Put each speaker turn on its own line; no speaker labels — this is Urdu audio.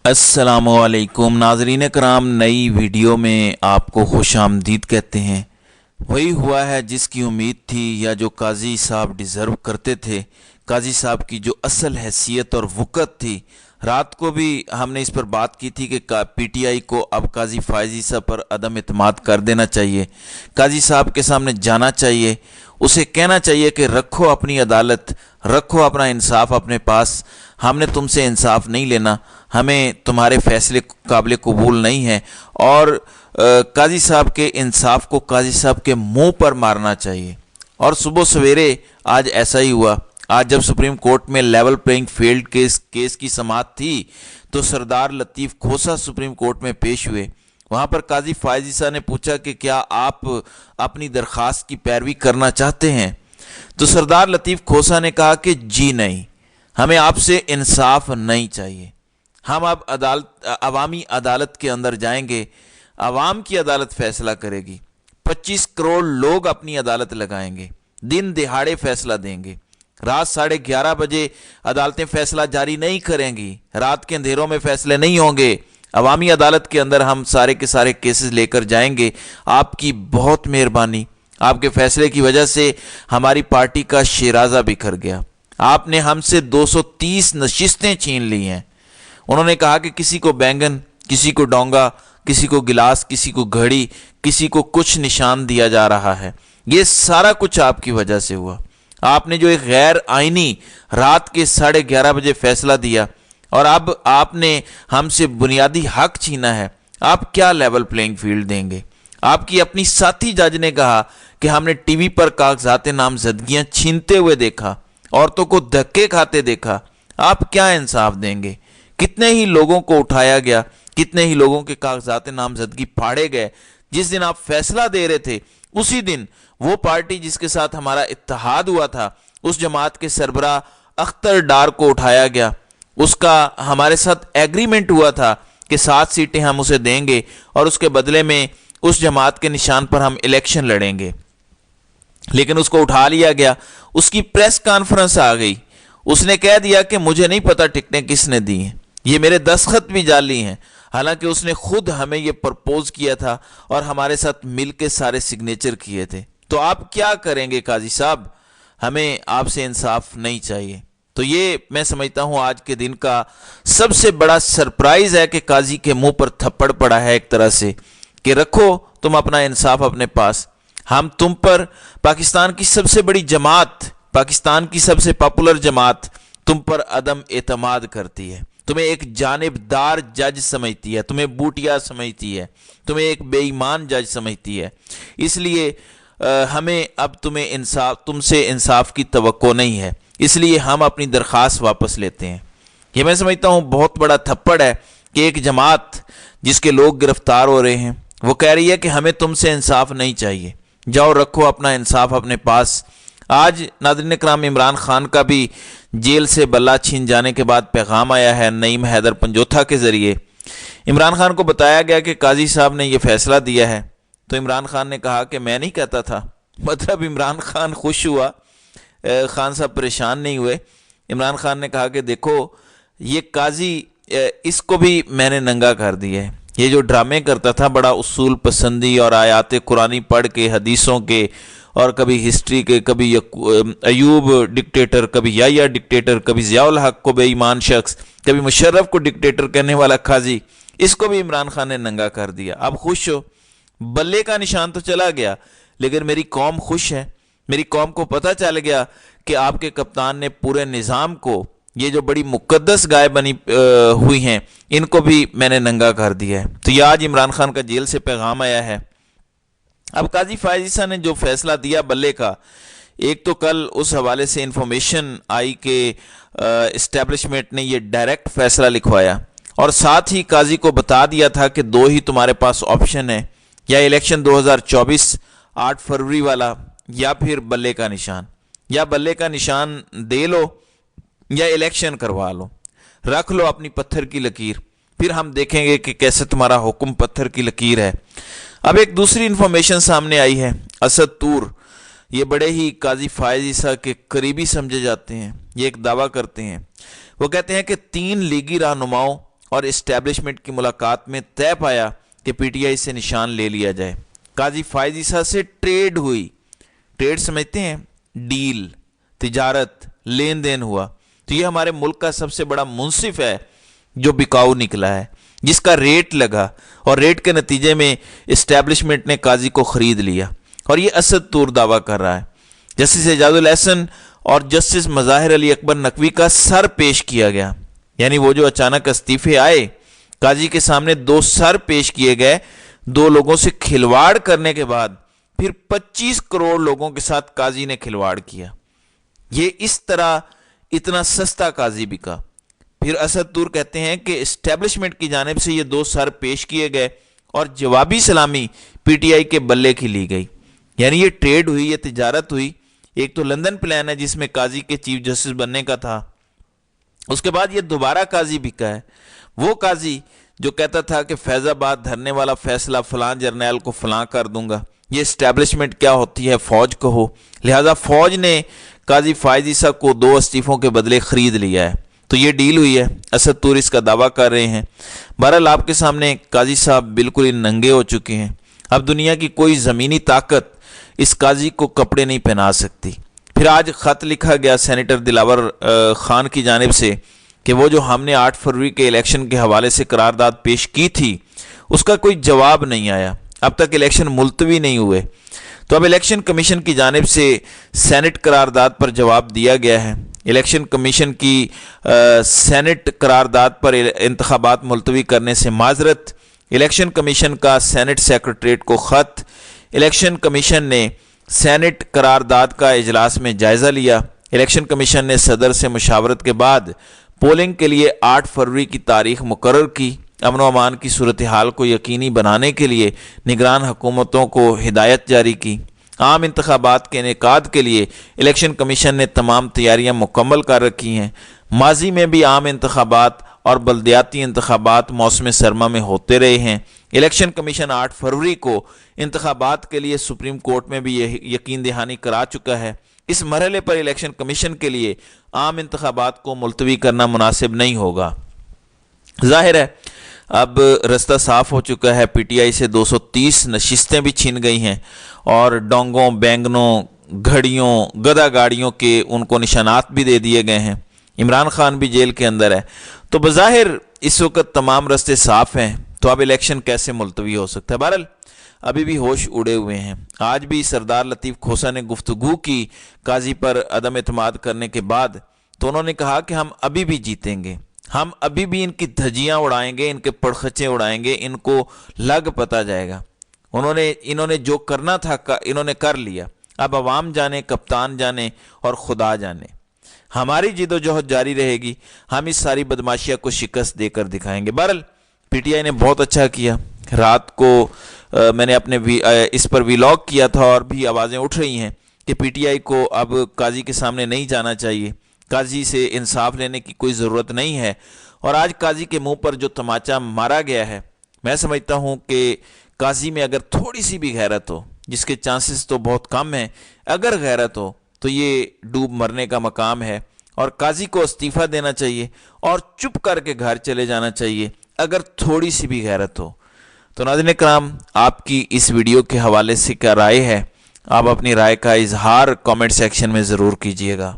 السلام علیکم ناظرین کرام، نئی ویڈیو میں آپ کو خوش آمدید کہتے ہیں۔ وہی ہوا ہے جس کی امید تھی، یا جو قاضی صاحب ڈیزرو کرتے تھے، قاضی صاحب کی جو اصل حیثیت اور وقت تھی۔ رات کو بھی ہم نے اس پر بات کی تھی کہ پی ٹی آئی کو اب قاضی فائز عیسیٰ پر عدم اعتماد کر دینا چاہیے، قاضی صاحب کے سامنے جانا چاہیے، اسے کہنا چاہیے کہ رکھو اپنی عدالت، رکھو اپنا انصاف اپنے پاس، ہم نے تم سے انصاف نہیں لینا، ہمیں تمہارے فیصلے قابل قبول نہیں ہیں، اور قاضی صاحب کے انصاف کو قاضی صاحب کے منہ پر مارنا چاہیے۔ اور صبح سویرے آج ایسا ہی ہوا۔ آج جب سپریم کورٹ میں لیول پلینگ فیلڈ کیس کی سماعت تھی تو سردار لطیف کھوسہ سپریم کورٹ میں پیش ہوئے۔ وہاں پر قاضی فائز عیسیٰ نے پوچھا کہ کیا آپ اپنی درخواست کی پیروی کرنا چاہتے ہیں؟ تو سردار لطیف کھوسہ نے کہا کہ جی نہیں، ہمیں آپ سے انصاف نہیں چاہیے، ہم اب عوامی عدالت کے اندر جائیں گے، عوام کی عدالت فیصلہ کرے گی، 25 کروڑ لوگ اپنی عدالت لگائیں گے، دن دہاڑے فیصلہ دیں گے، رات 11:30 بجے عدالتیں فیصلہ جاری نہیں کریں گی، رات کے اندھیروں میں فیصلے نہیں ہوں گے، عوامی عدالت کے اندر ہم سارے کے سارے کیسز لے کر جائیں گے۔ آپ کی بہت مہربانی، آپ کے فیصلے کی وجہ سے ہماری پارٹی کا شیرازہ بکھر گیا، آپ نے ہم سے 230 نشستیں چھین لی ہیں۔ انہوں نے کہا کہ کسی کو بینگن، کسی کو ڈونگا، کسی کو گلاس، کسی کو گھڑی، کسی کو کچھ نشان دیا جا رہا ہے، یہ سارا کچھ آپ کی وجہ سے ہوا۔ آپ نے جو ایک غیر آئینی رات کے 11:30 بجے فیصلہ دیا، اور اب آپ نے ہم سے بنیادی حق چھینا ہے، آپ کیا لیول پلینگ فیلڈ دیں گے؟ آپ کی اپنی ساتھی جج نے کہا کہ ہم نے ٹی وی پر کاغذات نامزدگیاں چھینتے ہوئے دیکھا، عورتوں کو دھکے کھاتے دیکھا، آپ کیا انصاف دیں گے؟ کتنے ہی لوگوں کو اٹھایا گیا، کتنے ہی لوگوں کے کاغذات نامزدگی پھاڑے گئے۔ جس دن آپ فیصلہ دے رہے تھے، اسی دن وہ پارٹی جس کے ساتھ ہمارا اتحاد ہوا تھا، اس جماعت کے سربراہ اختر ڈار کو اٹھایا گیا، اس کا ہمارے ساتھ ایگریمنٹ ہوا تھا کہ 7 سیٹیں ہم اسے دیں گے اور اس کے بدلے میں اس جماعت کے نشان پر ہم الیکشن لڑیں گے، لیکن اس کو اٹھا لیا گیا۔ اس کی پریس کانفرنس آ گئی، اس نے کہہ دیا کہ مجھے نہیں پتا ٹکٹیں کس نے دی ہیں، یہ میرے دستخط بھی جعلی ہیں، حالانکہ اس نے خود ہمیں یہ پرپوز کیا تھا اور ہمارے ساتھ مل کے سارے سگنیچر کیے تھے۔ تو آپ کیا کریں گے قاضی صاحب؟ ہمیں آپ سے انصاف نہیں چاہیے۔ تو یہ میں سمجھتا ہوں آج کے دن کا سب سے بڑا سرپرائز ہے کہ قاضی کے منہ پر تھپڑ پڑا ہے ایک طرح سے، کہ رکھو تم اپنا انصاف اپنے پاس، ہم تم پر، پاکستان کی سب سے بڑی جماعت، پاکستان کی سب سے پاپولر جماعت تم پر عدم اعتماد کرتی ہے، تمہیں ایک جانبدار جج سمجھتی ہے، تمہیں بوٹیا سمجھتی ہے، تمہیں ایک بے ایمان جج سمجھتی ہے۔ اس لیے ہمیں اب تم سے انصاف کی توقع نہیں ہے، اس لیے ہم اپنی درخواست واپس لیتے ہیں۔ یہ میں سمجھتا ہوں بہت بڑا تھپڑ ہے کہ ایک جماعت جس کے لوگ گرفتار ہو رہے ہیں، وہ کہہ رہی ہے کہ ہمیں تم سے انصاف نہیں چاہیے، جاؤ رکھو اپنا انصاف اپنے پاس۔ آج ناظرین کرام، عمران خان کا بھی جیل سے بلہ چھین جانے کے بعد پیغام آیا ہے نعیم حیدر پنجوتھا کے ذریعے۔ عمران خان کو بتایا گیا کہ قاضی صاحب نے یہ فیصلہ دیا ہے، تو عمران خان نے کہا کہ میں نہیں کہتا تھا۔ مطلب عمران خان خوش ہوا، خان صاحب پریشان نہیں ہوئے۔ عمران خان نے کہا کہ دیکھو یہ قاضی، اس کو بھی میں نے ننگا کر دیا ہے، یہ جو ڈرامے کرتا تھا بڑا اصول پسندی اور آیات قرآنی پڑھ کے، حدیثوں کے، اور کبھی ہسٹری کے، کبھی ایوب ڈکٹیٹر، کبھی یحییٰ ڈکٹیٹر، کبھی ضیاء الحق کو بے ایمان شخص، کبھی مشرف کو ڈکٹیٹر کہنے والا قاضی، اس کو بھی عمران خان نے ننگا کر دیا۔ اب خوش ہو، بلے کا نشان تو چلا گیا، لیکن میری قوم خوش ہے، میری قوم کو پتہ چل گیا کہ آپ کے کپتان نے پورے نظام کو، یہ جو بڑی مقدس گائے بنی ہوئی ہیں، ان کو بھی میں نے ننگا کر دیا ہے۔ تو یہ آج عمران خان کا جیل سے پیغام آیا ہے۔ اب قاضی فائز عیسیٰ نے جو فیصلہ دیا بلے کا، ایک تو کل اس حوالے سے انفارمیشن آئی کہ اسٹیبلشمنٹ نے یہ ڈائریکٹ فیصلہ لکھوایا، اور ساتھ ہی قاضی کو بتا دیا تھا کہ 2 ہی تمہارے پاس آپشن ہے، یا الیکشن 2024 8 فروری والا، یا پھر بلے کا نشان، یا بلے کا نشان دے لو یا الیکشن کروا لو، رکھ لو اپنی پتھر کی لکیر، پھر ہم دیکھیں گے کہ کیسے تمہارا حکم پتھر کی لکیر ہے۔ اب ایک دوسری انفارمیشن سامنے آئی ہے، اسد طور، یہ بڑے ہی قاضی فائز عیسیٰ کے قریبی سمجھے جاتے ہیں، یہ ایک دعویٰ کرتے ہیں، وہ کہتے ہیں کہ 3 لیگی رہنماؤں اور اسٹیبلشمنٹ کی ملاقات میں طے پایا کہ پی ٹی آئی سے نشان لے لیا جائے۔ قاضی فائز عیسیٰ سے ٹریڈ ہوئی، ٹریڈ سمجھتے ہیں، ڈیل، تجارت، لین دین ہوا۔ تو یہ ہمارے ملک کا سب سے بڑا منصف ہے جو بکاؤ نکلا ہے، جس کا ریٹ لگا، اور ریٹ کے نتیجے میں اسٹیبلشمنٹ نے قاضی کو خرید لیا۔ اور یہ اسد طور دعویٰ کر رہا ہے۔ جسٹس اعجاز الاحسن اور جسٹس مظاہر علی اکبر نقوی کا سر پیش کیا گیا، یعنی وہ جو اچانک استعفے آئے، قاضی کے سامنے 2 سر پیش کیے گئے۔ 2 لوگوں سے کھلواڑ کرنے کے بعد پھر 25 کروڑ لوگوں کے ساتھ قاضی نے کھلواڑ کیا۔ یہ اس طرح اتنا سستا قاضی بکا۔ پھر اسد طور کہتے ہیں کہ اسٹیبلشمنٹ کی جانب سے یہ 2 سر پیش کیے گئے اور جوابی سلامی پی ٹی آئی کے بلے کی لی گئی۔ یعنی یہ ٹریڈ ہوئی، یہ تجارت ہوئی۔ ایک تو لندن پلان ہے جس میں قاضی کے چیف جسٹس بننے کا تھا، اس کے بعد یہ دوبارہ قاضی بکا ہے۔ وہ قاضی جو کہتا تھا کہ فیض آباد دھرنے والا فیصلہ فلاں جرنیل کو فلاں کر دوں گا، یہ اسٹیبلشمنٹ کیا ہوتی ہے، فوج کہو، لہذا فوج نے قاضی فائز عیسیٰ کو 2 استعفوں کے بدلے خرید لیا ہے۔ تو یہ ڈیل ہوئی ہے، اسد طور اس کا دعویٰ کر رہے ہیں۔ بہرحال آپ کے سامنے قاضی صاحب بالکل ہی ننگے ہو چکے ہیں۔ اب دنیا کی کوئی زمینی طاقت اس قاضی کو کپڑے نہیں پہنا سکتی۔ پھر آج خط لکھا گیا سینیٹر دلاور خان کی جانب سے کہ وہ جو ہم نے 8 فروری کے الیکشن کے حوالے سے قرارداد پیش کی تھی اس کا کوئی جواب نہیں آیا، اب تک الیکشن ملتوی نہیں ہوئے۔ تو اب الیکشن کمیشن کی جانب سے سینٹ قرارداد پر جواب دیا گیا ہے۔ الیکشن کمیشن کی سینٹ قرارداد پر انتخابات ملتوی کرنے سے معذرت۔ الیکشن کمیشن کا سینٹ سیکریٹریٹ کو خط۔ الیکشن کمیشن نے سینٹ قرارداد کا اجلاس میں جائزہ لیا۔ الیکشن کمیشن نے صدر سے مشاورت کے بعد پولنگ کے لیے 8 فروری کی تاریخ مقرر کی۔ امن و امان کی صورتحال کو یقینی بنانے کے لیے نگران حکومتوں کو ہدایت جاری کی۔ عام انتخابات کے انعقاد کے لیے الیکشن کمیشن نے تمام تیاریاں مکمل کر رکھی ہیں۔ ماضی میں بھی عام انتخابات اور بلدیاتی انتخابات موسم سرما میں ہوتے رہے ہیں۔ الیکشن کمیشن 8 فروری کو انتخابات کے لیے سپریم کورٹ میں بھی یقین دہانی کرا چکا ہے۔ اس مرحلے پر الیکشن کمیشن کے لیے عام انتخابات کو ملتوی کرنا مناسب نہیں ہوگا۔ ظاہر ہے اب رستہ صاف ہو چکا ہے، پی ٹی آئی سے 230 نشستیں بھی چھن گئی ہیں اور ڈونگوں، بینگنوں، گھڑیوں، گدا گاڑیوں کے ان کو نشانات بھی دے دیے گئے ہیں۔ عمران خان بھی جیل کے اندر ہے۔ تو بظاہر اس وقت تمام رستے صاف ہیں، تو اب الیکشن کیسے ملتوی ہو سکتا ہے؟ بہرحال ابھی بھی ہوش اڑے ہوئے ہیں۔ آج بھی سردار لطیف کھوسہ نے گفتگو کی قاضی پر عدم اعتماد کرنے کے بعد، تو انہوں نے کہا کہ ہم ابھی بھی جیتیں گے، ہم ابھی بھی ان کی دھجیاں اڑائیں گے، ان کے پڑخچے اڑائیں گے، ان کو لگ پتا جائے گا۔ انہوں نے جو کرنا تھا انہوں نے کر لیا۔ اب عوام جانے، کپتان جانے اور خدا جانے۔ ہماری جد و جہد جاری رہے گی، ہم اس ساری بدماشیہ کو شکست دے کر دکھائیں گے۔ بہرحال پی ٹی آئی نے بہت اچھا کیا۔ رات کو میں نے اپنے اس پر ویلاگ کیا تھا اور بھی آوازیں اٹھ رہی ہیں کہ پی ٹی آئی کو اب قاضی کے سامنے نہیں جانا چاہیے، قاضی سے انصاف لینے کی کوئی ضرورت نہیں ہے۔ اور آج قاضی کے منہ پر جو تماچا مارا گیا ہے، میں سمجھتا ہوں کہ قاضی میں اگر تھوڑی سی بھی غیرت ہو، جس کے چانسز تو بہت کم ہیں، اگر غیرت ہو تو یہ ڈوب مرنے کا مقام ہے، اور قاضی کو استعفیٰ دینا چاہیے اور چپ کر کے گھر چلے جانا چاہیے اگر تھوڑی سی بھی غیرت ہو۔ تو ناظرین کرام، آپ کی اس ویڈیو کے حوالے سے کیا رائے ہے؟ آپ اپنی رائے کا اظہار کامنٹ سیکشن میں ضرور کیجیے گا۔